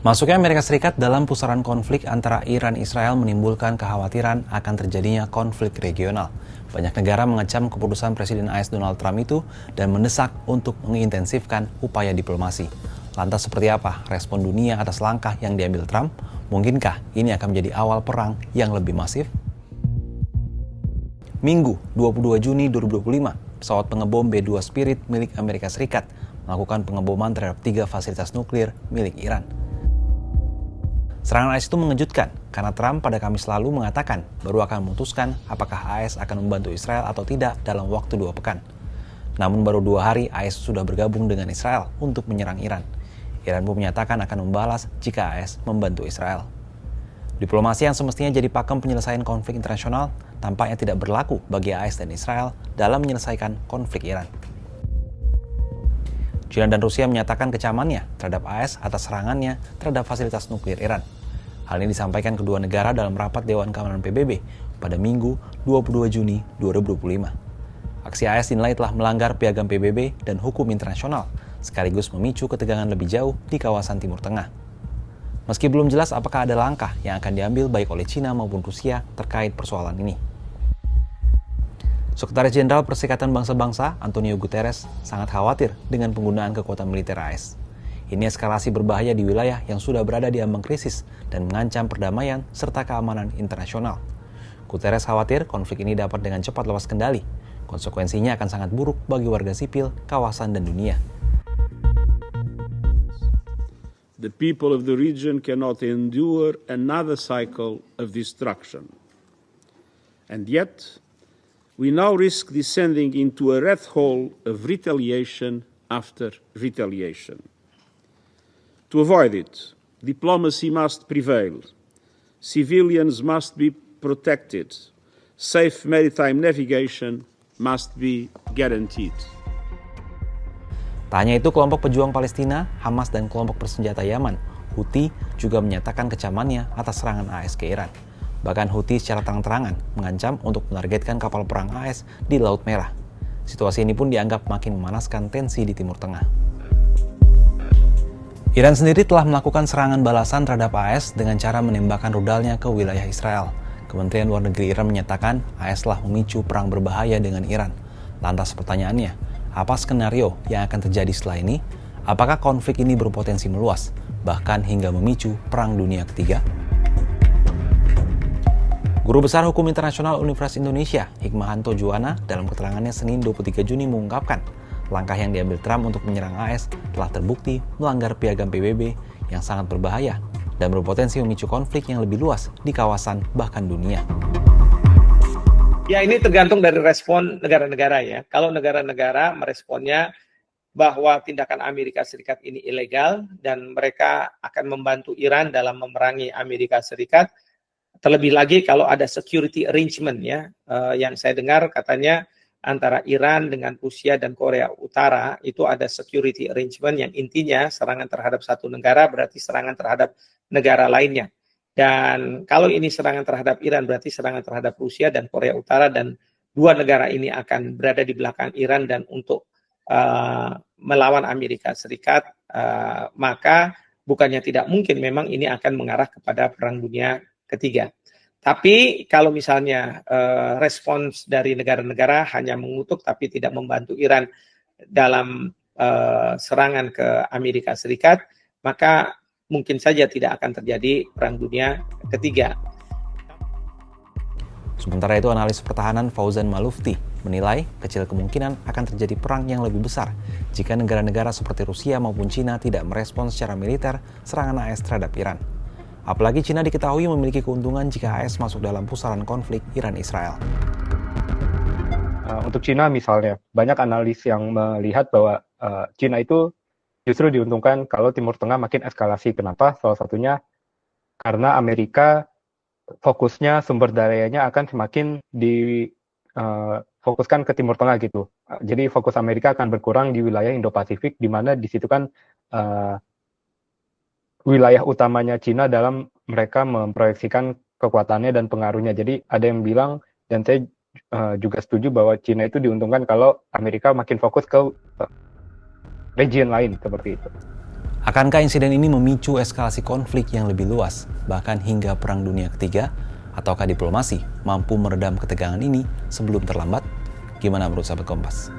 Masuknya Amerika Serikat dalam pusaran konflik antara Iran-Israel menimbulkan kekhawatiran akan terjadinya konflik regional. Banyak negara mengecam keputusan Presiden AS Donald Trump itu dan mendesak untuk mengintensifkan upaya diplomasi. Lantas seperti apa respon dunia atas langkah yang diambil Trump? Mungkinkah ini akan menjadi awal perang yang lebih masif? Minggu 22 Juni 2025, pesawat pengebom B-2 Spirit milik Amerika Serikat melakukan pengeboman terhadap 3 fasilitas nuklir milik Iran. Serangan AS itu mengejutkan karena Trump pada Kamis lalu mengatakan baru akan memutuskan apakah AS akan membantu Israel atau tidak dalam waktu 2 pekan. Namun baru 2 hari AS sudah bergabung dengan Israel untuk menyerang Iran. Iran pun menyatakan akan membalas jika AS membantu Israel. Diplomasi yang semestinya jadi pakem penyelesaian konflik internasional tampaknya tidak berlaku bagi AS dan Israel dalam menyelesaikan konflik Iran. China dan Rusia menyatakan kecamannya terhadap AS atas serangannya terhadap fasilitas nuklir Iran. Hal ini disampaikan kedua negara dalam rapat Dewan Keamanan PBB pada Minggu 22 Juni 2025. Aksi AS dinilai telah melanggar piagam PBB dan hukum internasional, sekaligus memicu ketegangan lebih jauh di kawasan Timur Tengah. Meski belum jelas apakah ada langkah yang akan diambil baik oleh China maupun Rusia terkait persoalan ini. Sekretaris Jenderal Perserikatan Bangsa-Bangsa, Antonio Guterres, sangat khawatir dengan penggunaan kekuatan militer AS. Ini eskalasi berbahaya di wilayah yang sudah berada di ambang krisis dan mengancam perdamaian serta keamanan internasional. Guterres khawatir konflik ini dapat dengan cepat lepas kendali. Konsekuensinya akan sangat buruk bagi warga sipil, kawasan, dan dunia. The people of the region cannot endure another cycle of destruction. And yet, we now risk descending into a rat hole of retaliation after retaliation. To avoid it, diplomacy must prevail. Civilians must be protected. Safe maritime navigation must be guaranteed. Tak hanya itu, kelompok pejuang Palestina, Hamas, dan kelompok bersenjata Yaman, Houthi, juga menyatakan kecamannya atas serangan AS ke Iran. Bahkan Houthi secara terang-terangan mengancam untuk menargetkan kapal perang AS di Laut Merah. Situasi ini pun dianggap makin memanaskan tensi di Timur Tengah. Iran sendiri telah melakukan serangan balasan terhadap AS dengan cara menembakkan rudalnya ke wilayah Israel. Kementerian Luar Negeri Iran menyatakan AS telah memicu perang berbahaya dengan Iran. Lantas pertanyaannya, apa skenario yang akan terjadi setelah ini? Apakah konflik ini berpotensi meluas, bahkan hingga memicu Perang Dunia Ketiga? Guru Besar Hukum Internasional Universitas Indonesia, Hikmahanto Juwana, dalam keterangannya Senin 23 Juni mengungkapkan, langkah yang diambil Trump untuk menyerang AS telah terbukti melanggar piagam PBB yang sangat berbahaya dan berpotensi memicu konflik yang lebih luas di kawasan bahkan dunia. Ya, ini tergantung dari respon negara-negara ya. Kalau negara-negara meresponnya bahwa tindakan Amerika Serikat ini ilegal dan mereka akan membantu Iran dalam memerangi Amerika Serikat, terlebih lagi kalau ada security arrangement ya, yang saya dengar katanya antara Iran dengan Rusia dan Korea Utara itu ada security arrangement yang intinya serangan terhadap satu negara berarti serangan terhadap negara lainnya. Dan kalau ini serangan terhadap Iran berarti serangan terhadap Rusia dan Korea Utara, dan dua negara ini akan berada di belakang Iran dan untuk melawan Amerika Serikat, maka bukannya tidak mungkin memang ini akan mengarah kepada Perang Dunia Ketiga. Tapi kalau misalnya respons dari negara-negara hanya mengutuk tapi tidak membantu Iran dalam serangan ke Amerika Serikat, maka mungkin saja tidak akan terjadi Perang Dunia Ketiga. Sementara itu, analis pertahanan Fauzan Malufti menilai kecil kemungkinan akan terjadi perang yang lebih besar jika negara-negara seperti Rusia maupun China tidak merespons secara militer serangan AS terhadap Iran. Apalagi China diketahui memiliki keuntungan jika AS masuk dalam pusaran konflik Iran-Israel. Untuk China misalnya, banyak analis yang melihat bahwa China itu justru diuntungkan kalau Timur Tengah makin eskalasi. Kenapa? Salah satunya karena Amerika fokusnya sumber dayanya akan semakin difokuskan ke Timur Tengah gitu. Jadi fokus Amerika akan berkurang di wilayah Indo-Pasifik, di mana di situ kan wilayah utamanya China dalam mereka memproyeksikan kekuatannya dan pengaruhnya. Jadi ada yang bilang, dan saya juga setuju bahwa China itu diuntungkan kalau Amerika makin fokus ke region lain seperti itu. Akankah insiden ini memicu eskalasi konflik yang lebih luas, bahkan hingga Perang Dunia Ketiga? Ataukah diplomasi mampu meredam ketegangan ini sebelum terlambat? Gimana menurut sahabat Kompas?